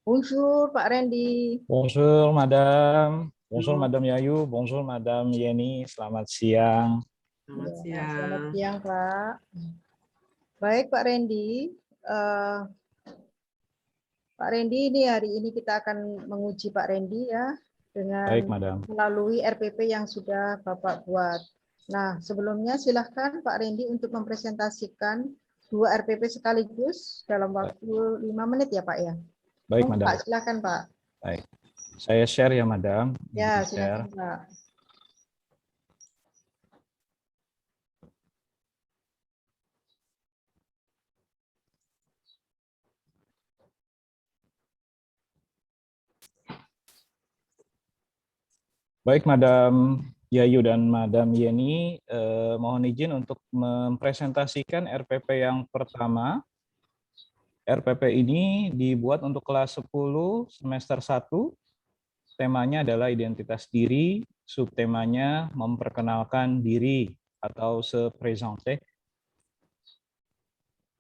Bonjour Pak Randy. Bonjour Madam, bonjour Oh, Madam Yayu, bonjour Madam Yeni, selamat siang. Selamat ya, selamat siang. siang Pak. Baik Pak Randy, Eh, Pak Randy ini hari ini kita akan menguji Pak Randy ya Baik dengan Madam. melalui RPP yang sudah Bapak buat. Nah sebelumnya silahkan Pak Randy untuk mempresentasikan dua RPP sekaligus dalam waktu 5 menit ya Pak ya. Baik Monggo Madam. Pak, silahkan Pak. Baik. Saya share ya Madam. Ya Izin share. silahkan Pak. Baik Madam Yayu dan Madam Yeni, mohon izin untuk mempresentasikan RPP yang pertama. RPP ini dibuat untuk kelas 10 semester 1. Temanya adalah identitas diri, subtemanya memperkenalkan diri atau se présenter.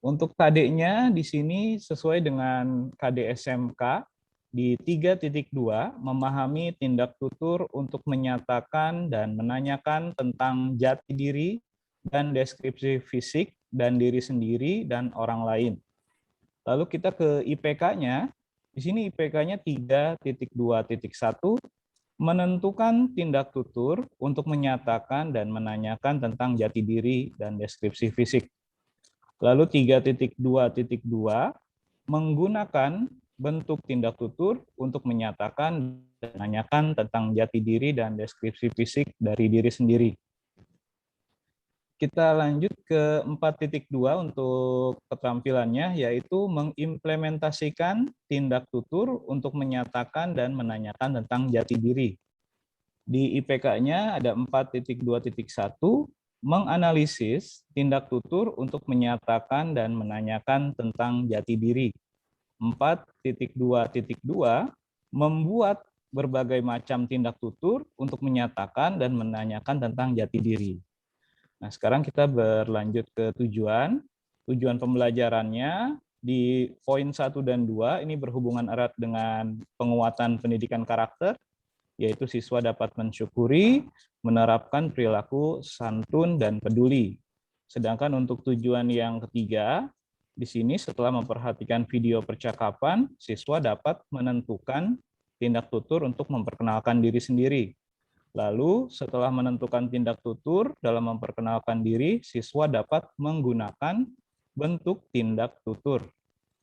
Untuk KD-nya di sini sesuai dengan KD SMK di 3.2 memahami tindak tutur untuk menyatakan dan menanyakan tentang jati diri dan deskripsi fisik dan diri sendiri dan orang lain. Lalu kita ke IPK-nya. Di sini IPK-nya 3.2.1 menentukan tindak tutur untuk menyatakan dan menanyakan tentang jati diri dan deskripsi fisik. Lalu 3.2.2 menggunakan bentuk tindak tutur untuk menyatakan dan menanyakan tentang jati diri dan deskripsi fisik dari diri sendiri. Kita lanjut ke 4.2 untuk keterampilannya, yaitu mengimplementasikan tindak tutur untuk menyatakan dan menanyakan tentang jati diri. Di IPK-nya ada 4.2.1, menganalisis tindak tutur untuk menyatakan dan menanyakan tentang jati diri. 4.2.2, membuat berbagai macam tindak tutur untuk menyatakan dan menanyakan tentang jati diri. Nah, sekarang kita berlanjut ke tujuan. Tujuan pembelajarannya di poin 1 dan 2 ini berhubungan erat dengan penguatan pendidikan karakter, yaitu siswa dapat mensyukuri, menerapkan perilaku santun dan peduli. Sedangkan untuk tujuan yang ketiga, di sini setelah memperhatikan video percakapan, siswa dapat menentukan tindak tutur untuk memperkenalkan diri sendiri. Lalu setelah menentukan tindak tutur dalam memperkenalkan diri, siswa dapat menggunakan bentuk tindak tutur.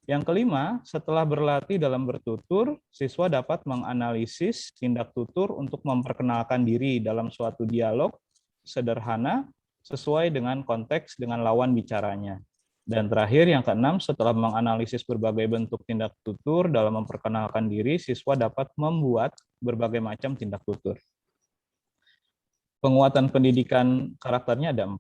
Yang kelima, setelah berlatih dalam bertutur, siswa dapat menganalisis tindak tutur untuk memperkenalkan diri dalam suatu dialog sederhana sesuai dengan konteks dengan lawan bicaranya. Dan terakhir, yang keenam, setelah menganalisis berbagai bentuk tindak tutur dalam memperkenalkan diri, siswa dapat membuat berbagai macam tindak tutur. Penguatan pendidikan karakternya ada 4.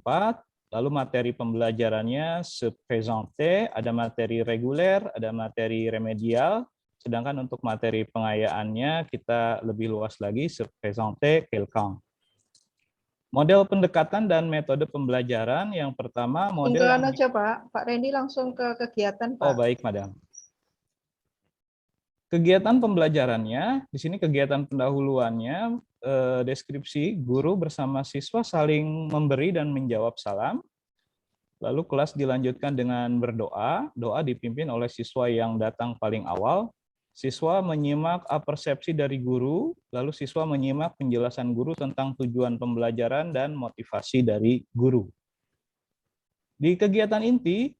Lalu materi pembelajarannya se présenter, ada materi reguler, ada materi remedial, sedangkan untuk materi pengayaannya kita lebih luas lagi, se présenter quelqu'un. Model pendekatan dan metode pembelajaran yang pertama model yang... Aja Pak, Pak Randy langsung ke kegiatan Pak. Oh baik Madam. Kegiatan pembelajarannya, di sini kegiatan pendahuluannya, deskripsi guru bersama siswa saling memberi dan menjawab salam. Lalu kelas dilanjutkan dengan berdoa, doa dipimpin oleh siswa yang datang paling awal. Siswa menyimak persepsi dari guru, lalu siswa menyimak penjelasan guru tentang tujuan pembelajaran dan motivasi dari guru. Di kegiatan inti,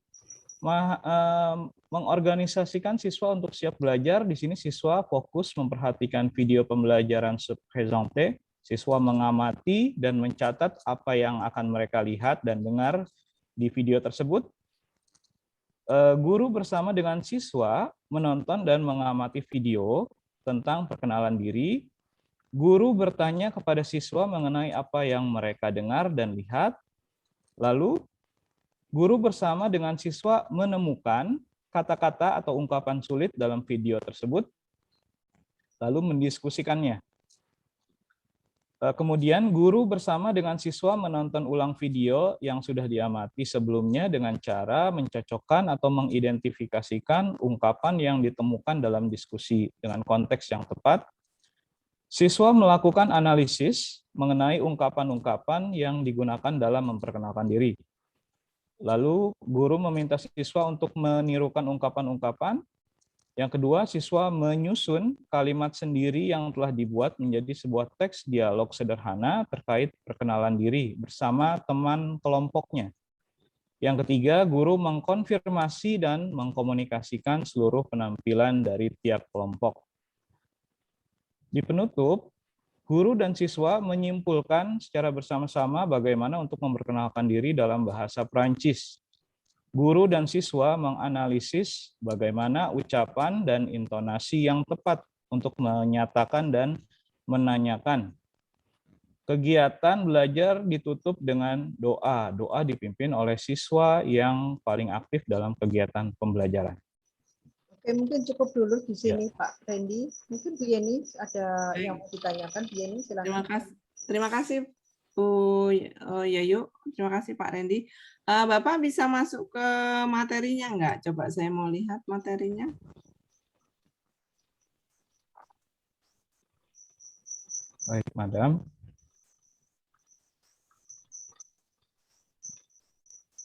mengorganisasikan siswa untuk siap belajar. Di sini siswa fokus memperhatikan video pembelajaran se présenter. Siswa mengamati dan mencatat apa yang akan mereka lihat dan dengar di video tersebut. Guru bersama dengan siswa menonton dan mengamati video tentang perkenalan diri. Guru bertanya kepada siswa mengenai apa yang mereka dengar dan lihat. Lalu, guru bersama dengan siswa menemukan kata-kata atau ungkapan sulit dalam video tersebut, lalu mendiskusikannya. Kemudian guru bersama dengan siswa menonton ulang video yang sudah diamati sebelumnya dengan cara mencocokkan atau mengidentifikasikan ungkapan yang ditemukan dalam diskusi dengan konteks yang tepat. Siswa melakukan analisis mengenai ungkapan-ungkapan yang digunakan dalam memperkenalkan diri. Lalu guru meminta siswa untuk menirukan ungkapan-ungkapan. Yang kedua, siswa menyusun kalimat sendiri yang telah dibuat menjadi sebuah teks dialog sederhana terkait perkenalan diri bersama teman kelompoknya. Yang ketiga, guru mengkonfirmasi dan mengkomunikasikan seluruh penampilan dari tiap kelompok. Di penutup, guru dan siswa menyimpulkan secara bersama-sama bagaimana untuk memperkenalkan diri dalam bahasa Prancis. Guru dan siswa menganalisis bagaimana ucapan dan intonasi yang tepat untuk menyatakan dan menanyakan. Kegiatan belajar ditutup dengan doa. Doa dipimpin oleh siswa yang paling aktif dalam kegiatan pembelajaran. Oke, mungkin cukup dulu di Ya. sini Pak Randy. Mungkin Bu Yeni ada yang mau ditanyakan. Bu Yeni, silakan. Terima kasih Bu Yayu. Terima kasih Pak Randy. Bapak bisa masuk ke materinya enggak? Coba saya mau lihat materinya. Baik, Madam.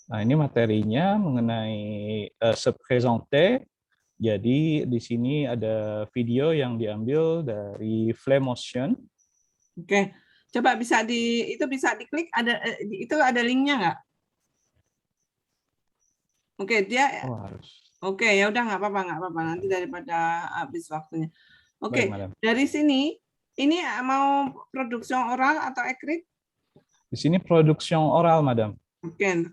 Nah, ini materinya mengenai se présenter. Jadi di sini ada video yang diambil dari Flamotion. Oke, coba bisa bisa diklik, itu ada linknya nggak? Oke, dia harus. Oke, ya udah nggak apa-apa nanti daripada habis waktunya. Oke, Baik, Madam. dari sini ini mau produksi oral atau ekrit? Di sini produksi oral, Madam. Oke,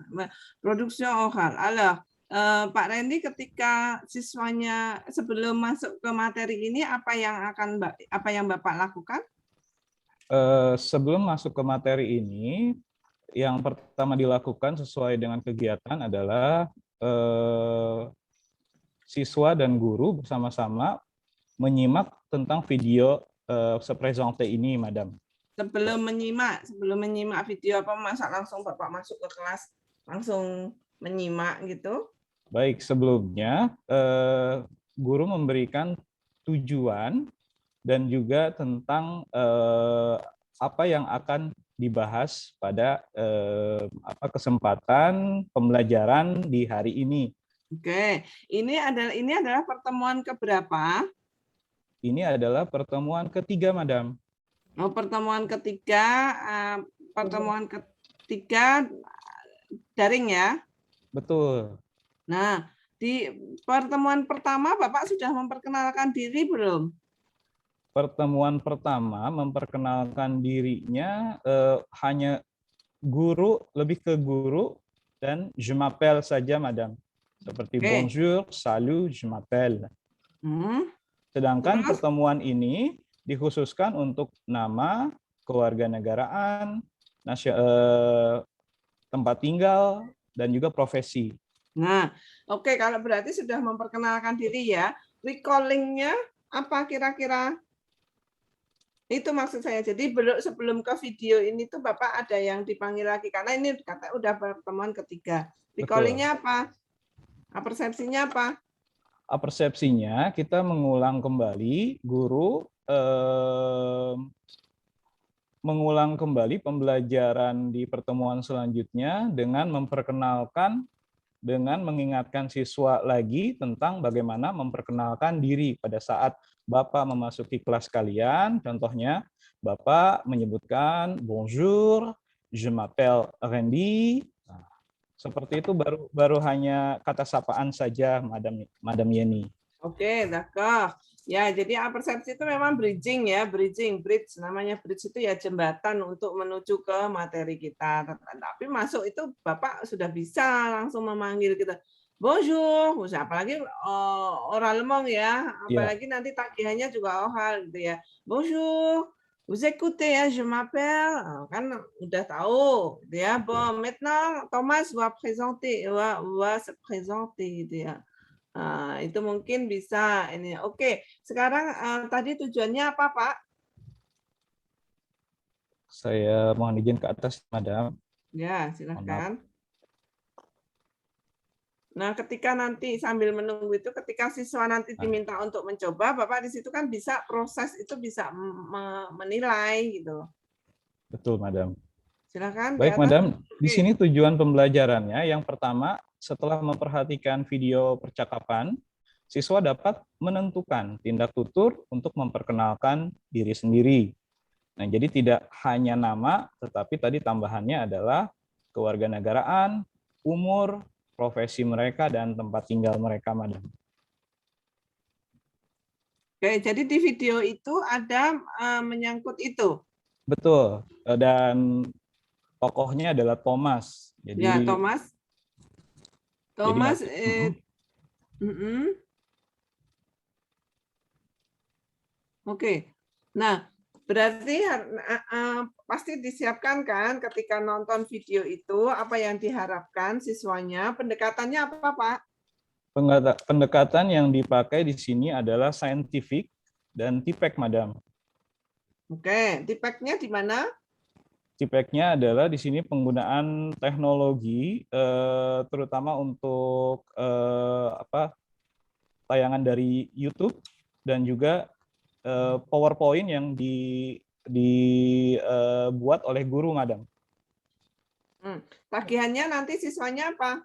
produksi oral. Alors, Pak Randy, ketika siswanya sebelum masuk ke materi ini, apa yang Bapak lakukan? Sebelum masuk ke materi ini, yang pertama dilakukan sesuai dengan kegiatan adalah siswa dan guru bersama-sama menyimak tentang video se présenter ini, Madam. Sebelum menyimak video apa, masa langsung Bapak masuk ke kelas langsung menyimak gitu? Baik, sebelumnya guru memberikan tujuan dan juga tentang apa yang akan dibahas pada kesempatan pembelajaran di hari ini. Oke, ini adalah pertemuan keberapa? Ini adalah pertemuan ketiga, Madam. Oh, pertemuan ketiga daring ya? Betul. Nah, di pertemuan pertama Bapak sudah memperkenalkan diri belum? Pertemuan pertama memperkenalkan dirinya hanya guru, lebih ke guru dan je m'appelle saja, Madam. Seperti bonjour, salut, je m'appelle. Sedangkan pertemuan ini dikhususkan untuk nama, kewarganegaraan, tempat tinggal, dan juga profesi. Nah, oke, kalau berarti sudah memperkenalkan diri ya, recalling-nya apa kira-kira? Itu maksud saya. Jadi sebelum ke video ini tuh Bapak ada yang dipanggil lagi, karena ini kata udah pertemuan ketiga. Recalling-nya apa? Persepsinya apa? Persepsinya kita mengulang kembali, guru mengulang kembali pembelajaran di pertemuan selanjutnya dengan memperkenalkan, dengan mengingatkan siswa lagi tentang bagaimana memperkenalkan diri pada saat Bapak memasuki kelas kalian. Contohnya, Bapak menyebutkan bonjour, je m'appelle Randy. Nah, seperti itu baru hanya kata sapaan saja, Madam Yeni. Oke, d'accord. Ya, jadi persepsi itu memang bridge, namanya bridge itu ya jembatan untuk menuju ke materi kita. Tapi masuk itu Bapak sudah bisa langsung memanggil kita. Bonjour, apalagi oralement ya, apalagi nanti tagihannya juga oral gitu ya. Bonjour, vous écoutez ya, je m'appelle, kan udah tahu gitu ya. Bon, maintenant Thomas va se présenter gitu ya. Itu mungkin bisa ini. Oke, sekarang tadi tujuannya apa, Pak? Saya mohon izin ke atas, Madam. Ya, Mohon maaf. silahkan. Nah, ketika nanti sambil menunggu itu, ketika siswa nanti diminta untuk mencoba, Bapak di situ kan bisa proses itu bisa menilai gitu. Betul, Madam. Silakan di Baik, atas. Madam. Di Oke. sini tujuan pembelajarannya yang pertama, setelah memperhatikan video percakapan, siswa dapat menentukan tindak tutur untuk memperkenalkan diri sendiri. Nah, jadi tidak hanya nama, tetapi tadi tambahannya adalah kewarganegaraan, umur, profesi mereka, dan tempat tinggal mereka, Madam. Oke, jadi di video itu ada menyangkut itu. Betul. Dan tokohnya adalah Thomas. Jadi, Ya, Thomas. Thomas, jadi Oke. Nah, berarti pasti disiapkan kan ketika nonton video itu apa yang diharapkan siswanya, pendekatannya apa, Pak? pendekatan yang dipakai di sini adalah scientific dan TPEC, Madam. Oke, tipeknya di mana? TPEC-nya adalah di sini penggunaan teknologi, terutama untuk tayangan dari YouTube dan juga PowerPoint yang dibuat oleh guru, Madam. Tagihannya nanti siswanya apa?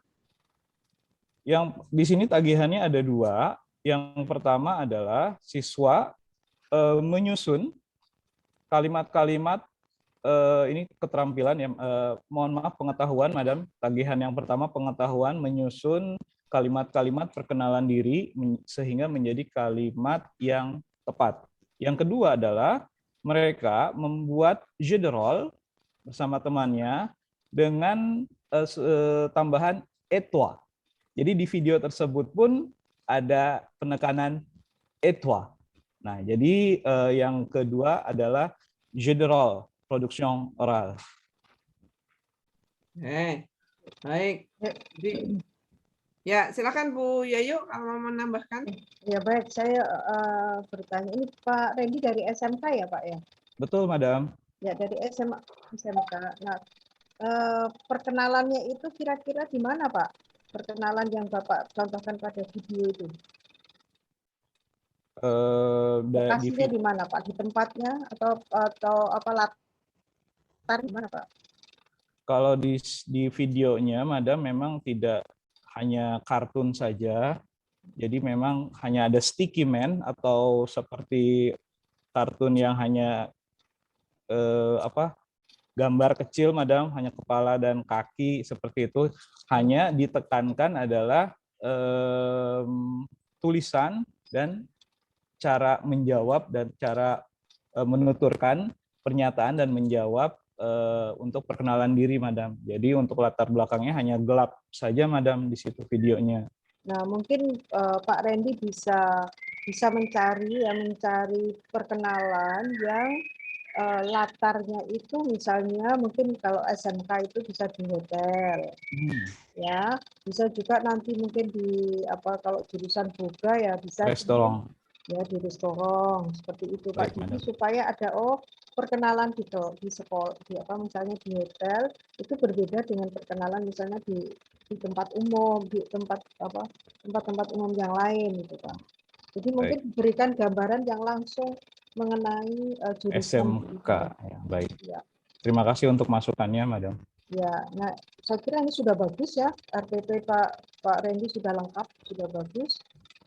Yang di sini tagihannya ada dua. Yang pertama adalah siswa menyusun kalimat-kalimat, ini keterampilan ya, mohon maaf, pengetahuan, Madam. Tagihan yang pertama pengetahuan, menyusun kalimat-kalimat perkenalan diri sehingga menjadi kalimat yang tepat. Yang kedua adalah mereka membuat jeu de rôle bersama temannya dengan tambahan et toi. Jadi di video tersebut pun ada penekanan et toi. Nah, jadi yang kedua adalah jeu de rôle, production oral. Baik. Ya, silakan Bu Yayu kalau mau menambahkan. Ya baik, saya bertanya, ini Pak Randy dari SMK ya Pak ya? Betul, Madam. Ya dari SMK. Nah, perkenalannya itu kira-kira di mana Pak? Perkenalan yang Bapak contohkan pada video itu. Lokasinya di mana Pak? Di tempatnya atau apa latar di mana Pak? Kalau di videonya, Madam, memang tidak hanya kartun saja. Jadi memang hanya ada sticky man atau seperti kartun yang hanya gambar kecil, Madam, hanya kepala dan kaki seperti itu. Hanya ditekankan adalah tulisan dan cara menjawab dan cara menuturkan pernyataan dan menjawab untuk perkenalan diri, Madam. Jadi untuk latar belakangnya hanya gelap saja, Madam, di situ videonya. Nah, mungkin Pak Randy bisa mencari perkenalan yang latarnya itu misalnya mungkin kalau SMK itu bisa di hotel, ya bisa juga nanti mungkin di kalau jurusan boga ya bisa restoran. Di restoran seperti itu Pak. Jadi supaya ada perkenalan di sekolah, misalnya di hotel itu berbeda dengan perkenalan misalnya di tempat umum, di tempat-tempat umum yang lain gitu Pak. Jadi mungkin diberikan gambaran yang langsung mengenai jurusan SMK. Ya, baik. Ya. Terima kasih untuk masukannya, Madam. Ya, nah saya kira ini sudah bagus ya, RPP Pak Randy sudah lengkap, sudah bagus.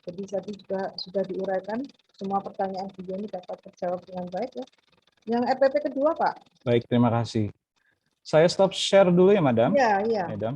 Jadi tadi sudah diuraikan semua pertanyaan beliau ini dapat terjawab dengan baik ya. Yang RPP kedua Pak. Baik, terima kasih. Saya stop share dulu ya, Madam. Iya. Madam.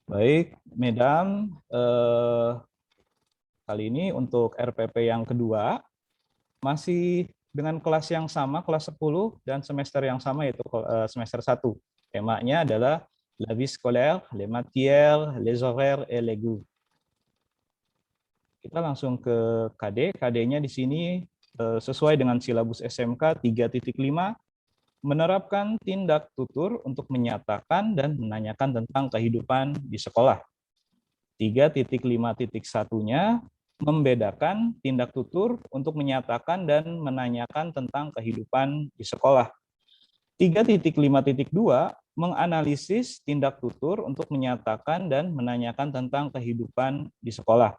Baik, Madam, kali ini untuk RPP yang kedua, masih dengan kelas yang sama, kelas 10, dan semester yang sama, yaitu semester 1. Temanya adalah la vie scolaire, les matières, les horaires, et les goûts. Kita langsung ke KD. KD-nya di sini sesuai dengan silabus SMK 3.5, menerapkan tindak tutur untuk menyatakan dan menanyakan tentang kehidupan di sekolah. 3.5.1-nya membedakan tindak tutur untuk menyatakan dan menanyakan tentang kehidupan di sekolah. 3.5.2 menganalisis tindak tutur untuk menyatakan dan menanyakan tentang kehidupan di sekolah.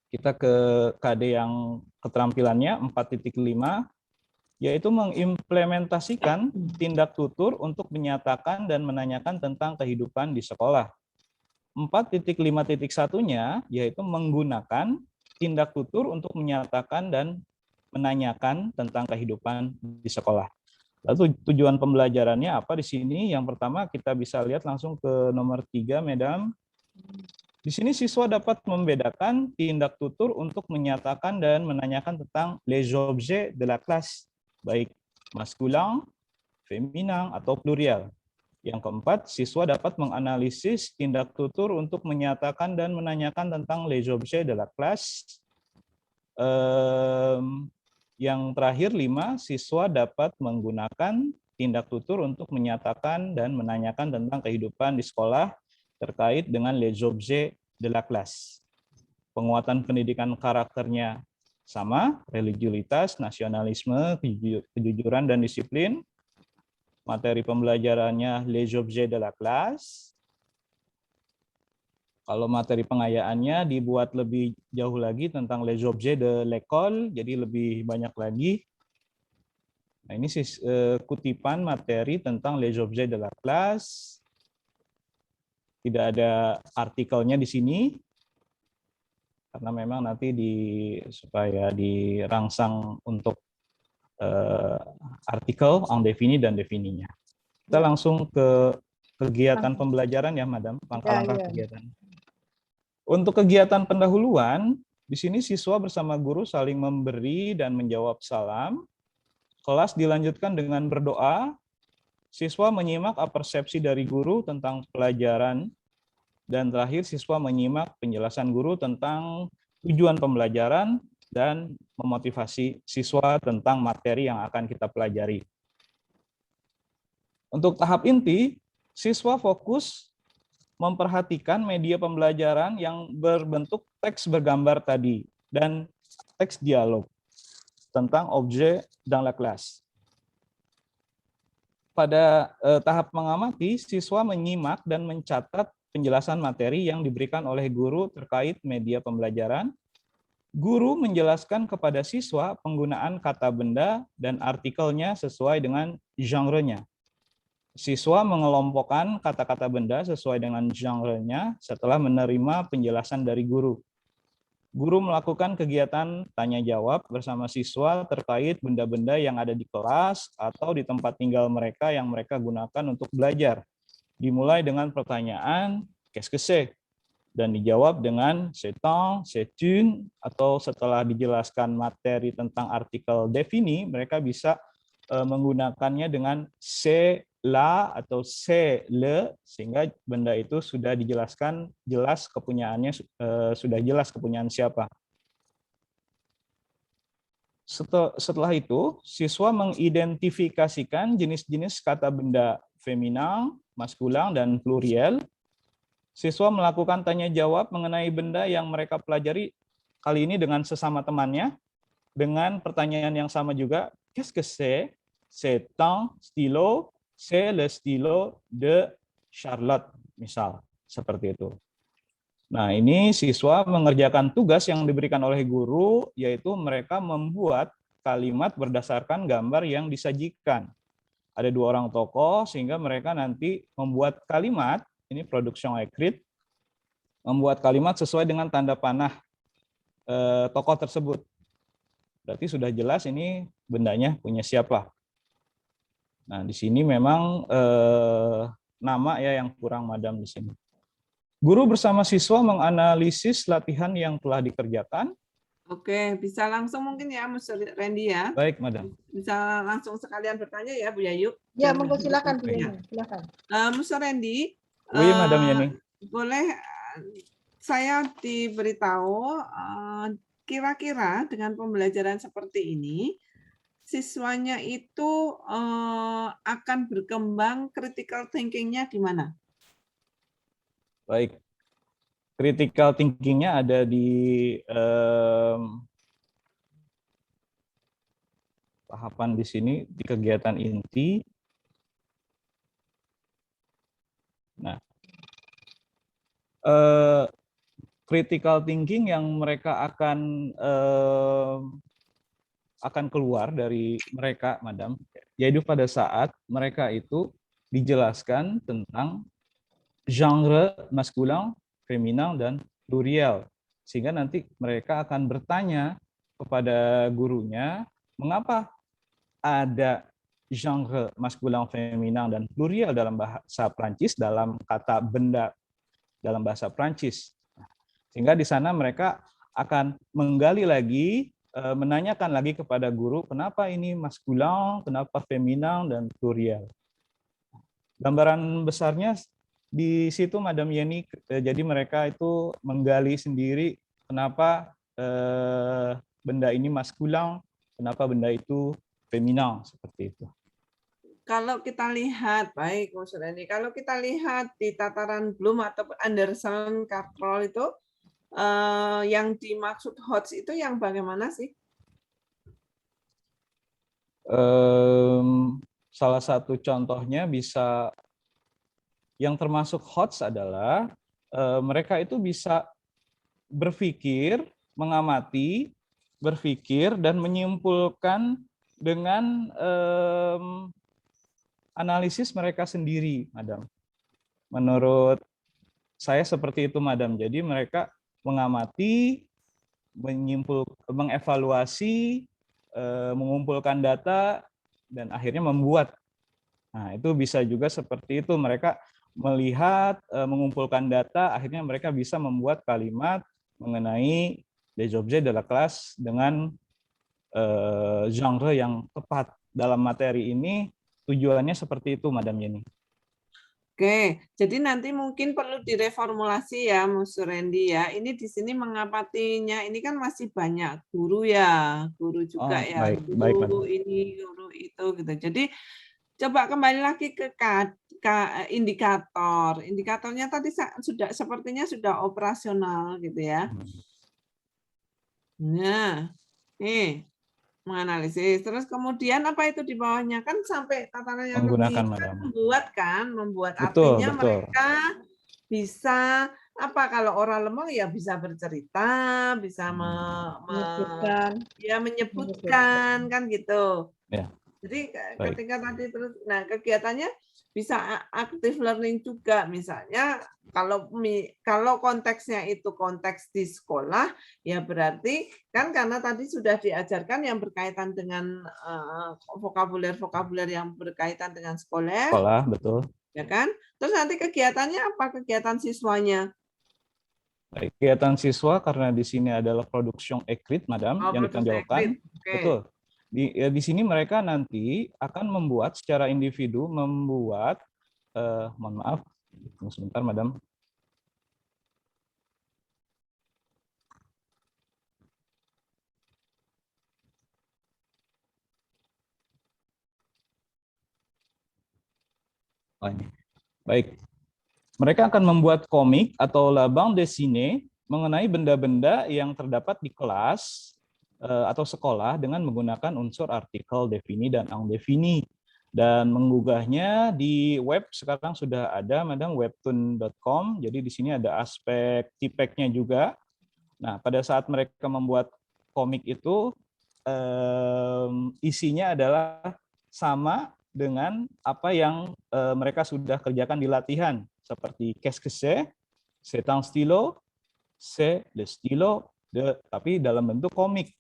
Kita ke KD yang keterampilannya 4.5, yaitu mengimplementasikan tindak tutur untuk menyatakan dan menanyakan tentang kehidupan di sekolah. 4.5.1-nya yaitu menggunakan tindak tutur untuk menyatakan dan menanyakan tentang kehidupan di sekolah. Lalu tujuan pembelajarannya apa di sini? Yang pertama kita bisa lihat langsung ke nomor 3, Madam. Di sini siswa dapat membedakan tindak tutur untuk menyatakan dan menanyakan tentang les objets de la classe, baik maskulin, feminin, atau pluriel. Yang keempat, siswa dapat menganalisis tindak tutur untuk menyatakan dan menanyakan tentang les objets de la classe. Yang terakhir 5, siswa dapat menggunakan tindak tutur untuk menyatakan dan menanyakan tentang kehidupan di sekolah terkait dengan les objets de la classe. Penguatan pendidikan karakternya sama, religiulitas, nasionalisme, kejujuran, dan disiplin. Materi pembelajarannya les objets de la classe. Kalau materi pengayaannya dibuat lebih jauh lagi tentang les objets de l'école, jadi lebih banyak lagi. Nah, ini kutipan materi tentang les objets de la classe. Tidak ada artikelnya di sini, karena memang nanti supaya dirangsang untuk artikel, indefini, dan defininya. Kita langsung ke kegiatan pembelajaran ya, Madam, langkah-langkah kegiatan. Untuk kegiatan pendahuluan, di sini siswa bersama guru saling memberi dan menjawab salam. Kelas dilanjutkan dengan berdoa. Siswa menyimak persepsi dari guru tentang pelajaran. Dan terakhir, siswa menyimak penjelasan guru tentang tujuan pembelajaran dan memotivasi siswa tentang materi yang akan kita pelajari. Untuk tahap inti, siswa fokus memperhatikan media pembelajaran yang berbentuk teks bergambar tadi dan teks dialog tentang objek dans la classe. Pada tahap mengamati, siswa menyimak dan mencatat penjelasan materi yang diberikan oleh guru terkait media pembelajaran. Guru menjelaskan kepada siswa penggunaan kata benda dan artikelnya sesuai dengan genre-nya. Siswa mengelompokkan kata-kata benda sesuai dengan genre-nya setelah menerima penjelasan dari guru. Guru melakukan kegiatan tanya-jawab bersama siswa terkait benda-benda yang ada di kelas atau di tempat tinggal mereka yang mereka gunakan untuk belajar. Dimulai dengan pertanyaan, qu'est-ce que c'est? Dan dijawab dengan c'est un, c'est une, atau setelah dijelaskan materi tentang artikel defini, mereka bisa menggunakannya dengan c'est la atau c'est le, sehingga benda itu sudah dijelaskan jelas kepunyaannya, sudah jelas kepunyaan siapa. Setelah itu, siswa mengidentifikasikan jenis-jenis kata benda feminin, maskulin, dan pluriel. Siswa melakukan tanya jawab mengenai benda yang mereka pelajari, kali ini dengan sesama temannya, dengan pertanyaan yang sama juga, qu'est-ce que c'est? C'est un stylo, c'est le stylo de Charlotte, misal, seperti itu. Nah, ini siswa mengerjakan tugas yang diberikan oleh guru, yaitu mereka membuat kalimat berdasarkan gambar yang disajikan. Ada 2 orang tokoh, sehingga mereka nanti membuat kalimat, ini production écrite, membuat kalimat sesuai dengan tanda panah tokoh tersebut. Berarti sudah jelas ini bendanya punya siapa. Nah, di sini memang nama ya yang kurang, Madam, di sini. Guru bersama siswa menganalisis latihan yang telah dikerjakan. Oke, bisa langsung mungkin ya, Mas Randy ya. Baik, Madam. Bisa langsung sekalian bertanya ya, Bu Yayu. Ya, monggo silakan, Bu Yayu. Silakan. Mas Randy, Oui, Madam Yani. boleh saya diberitahu kira-kira dengan pembelajaran seperti ini, siswanya itu akan berkembang critical thinking-nya di mana? Baik, critical thinking-nya ada di tahapan di sini, di kegiatan inti. Nah, critical thinking yang mereka akan keluar dari mereka, Madam, yaitu pada saat mereka itu dijelaskan tentang genre maskulin, feminin, dan pluriel. Sehingga nanti mereka akan bertanya kepada gurunya, mengapa ada genre maskulin, feminin, dan pluriel dalam bahasa Prancis, dalam kata benda dalam bahasa Prancis. Sehingga di sana mereka akan menggali lagi, menanyakan lagi kepada guru, kenapa ini maskulin, kenapa feminin, dan pluriel. Gambaran besarnya di situ, Madam Yeni, jadi mereka itu menggali sendiri kenapa benda ini maskulin, kenapa benda itu feminin, seperti itu. Kalau kita lihat, baik Mas Randy, kalau kita lihat di tataran Bloom atau Anderson Carroll itu, yang dimaksud HOTS itu yang bagaimana sih? Salah satu contohnya bisa, yang termasuk HOTS adalah mereka itu bisa berpikir, mengamati, berpikir, dan menyimpulkan dengan analisis mereka sendiri, Madam. Menurut saya seperti itu, Madam. Jadi mereka mengamati, mengevaluasi, mengumpulkan data, dan akhirnya membuat. Nah, itu bisa juga seperti itu. Mereka melihat, mengumpulkan data, akhirnya mereka bisa membuat kalimat mengenai les objets de la classe dengan genre yang tepat. Dalam materi ini tujuannya seperti itu, Madam Yeni. Oke, jadi nanti mungkin perlu direformulasi ya, Mas Randy ya. Ini di sini mengapatinya, ini kan masih banyak guru ya, guru juga ya, Baik, guru baik, Madam. ini, guru itu gitu. Jadi coba kembali lagi ke indikator. Indikatornya tadi sudah sepertinya sudah operasional gitu ya. Nah, nih menganalisis. Terus kemudian apa itu di bawahnya, kan sampai tatanan yang Menggunakan, ketiga Madam. membuat Betul, artinya betul. mereka bisa apa, kalau orang lemah ya bisa bercerita, bisa menyebutkan kan gitu. Ya. Jadi Baik. ketika tadi terus, nah kegiatannya bisa active learning juga, misalnya kalau konteksnya itu konteks di sekolah, ya berarti kan karena tadi sudah diajarkan yang berkaitan dengan vokabuler yang berkaitan dengan sekolah. Sekolah, betul. Ya kan? Terus nanti kegiatannya apa? Kegiatan siswanya? Baik, kegiatan siswa karena di sini adalah production écrite, Madam, yang ditonjolkan. Okay. Betul. Di sini mereka nanti akan membuat secara individu, membuat, mohon maaf, sebentar, Madam. Oh, ini. Baik. Mereka akan membuat komik atau la bande dessinée mengenai benda-benda yang terdapat di kelas atau sekolah dengan menggunakan unsur artikel defini dan undefini. Dan menggugahnya di web sekarang sudah ada, Madam, webtoon.com. Jadi di sini ada aspek tipeknya juga. Nah, pada saat mereka membuat komik itu, isinya adalah sama dengan apa yang mereka sudah kerjakan di latihan, seperti qu'est-ce que c'est un stylo, c'est le stylo de, tapi dalam bentuk komik.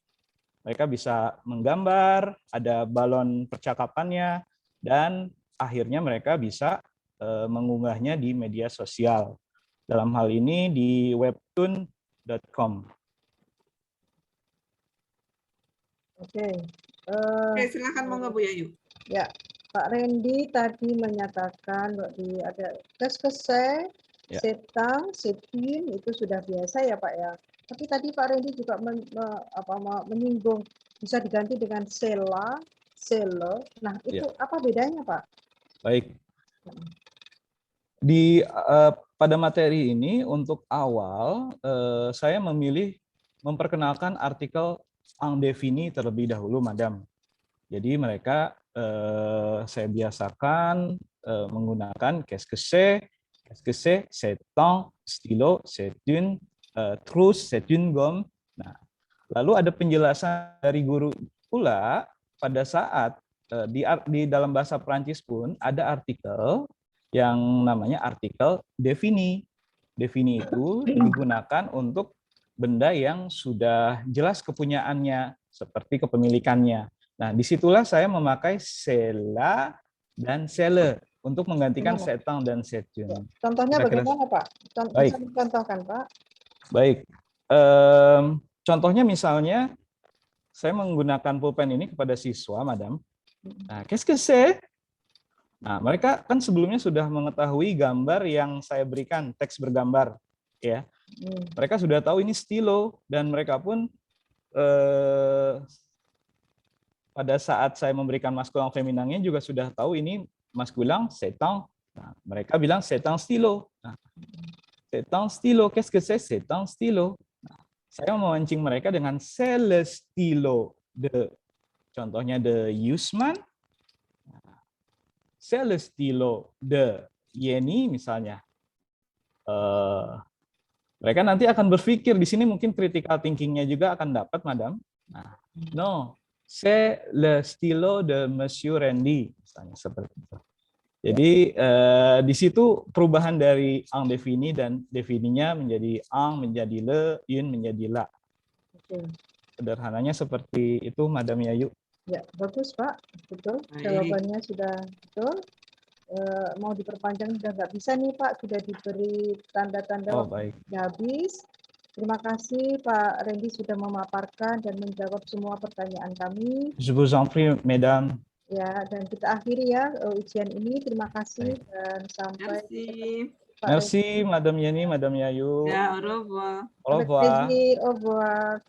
Mereka bisa menggambar, ada balon percakapannya, dan akhirnya mereka bisa mengunggahnya di media sosial. Dalam hal ini di webtoon.com. Oke. Silakan monggo Bu Yayu. Ya, Pak Randy tadi menyatakan ada qu'est-ce que c'est Ya. setang, setin itu sudah biasa ya Pak ya. Tapi tadi Pak Randy juga menyinggung bisa diganti dengan sela, sele. Nah itu apa bedanya Pak? Baik. Pada materi ini untuk awal saya memilih memperkenalkan artikel indefini terlebih dahulu, Madam. Jadi mereka saya biasakan menggunakan qu'est-ce que c'est un stylo, c'est une trousse, c'est une gomme. Nah, lalu ada penjelasan dari guru pula pada saat di dalam bahasa Prancis pun ada artikel yang namanya artikel defini. Defini itu digunakan untuk benda yang sudah jelas kepunyaannya, seperti kepemilikannya. Nah, disitulah saya memakai cela dan celle untuk menggantikan setang dan setun. Contohnya bagaimana Pak? Baik. Bisa dicontohkan Pak? Baik. Contohnya misalnya, saya menggunakan pulpen ini kepada siswa, Madam. Nah, qu'est-ce que c'est? Nah, mereka kan sebelumnya sudah mengetahui gambar yang saya berikan, teks bergambar, ya. Mereka sudah tahu ini stilo, dan mereka pun pada saat saya memberikan maskulang feminangnya juga sudah tahu ini maskulang setang. Nah, mereka bilang setang stilo. Nah, setang stilo, qu'est-ce que c'est setang stilo? Nah, saya memancing mereka dengan c'est le stylo de, contohnya de Yusman. C'est le stylo de Yeni misalnya. Mereka nanti akan berpikir di sini mungkin critical thinking-nya juga akan dapat, Madam. Nah, no, c'est le stylo de Monsieur Randy misalnya seperti itu. Jadi di situ perubahan dari indefini dan defininya menjadi menjadi le, une menjadi la. Sederhananya seperti itu, Madam Yayu. Ya, bagus Pak, betul. Jawabannya sudah betul. Mau diperpanjang sudah nggak bisa nih Pak, sudah diberi tanda-tanda baik. Habis. Terima kasih Pak Randy sudah memaparkan dan menjawab semua pertanyaan kami. Je vous en prie, Mesdames. Ya, dan kita akhiri ya ujian ini. Terima kasih dan sampai Merci, Madam Yeni, Madam Yayu. Ya, au revoir. Au revoir. Au revoir.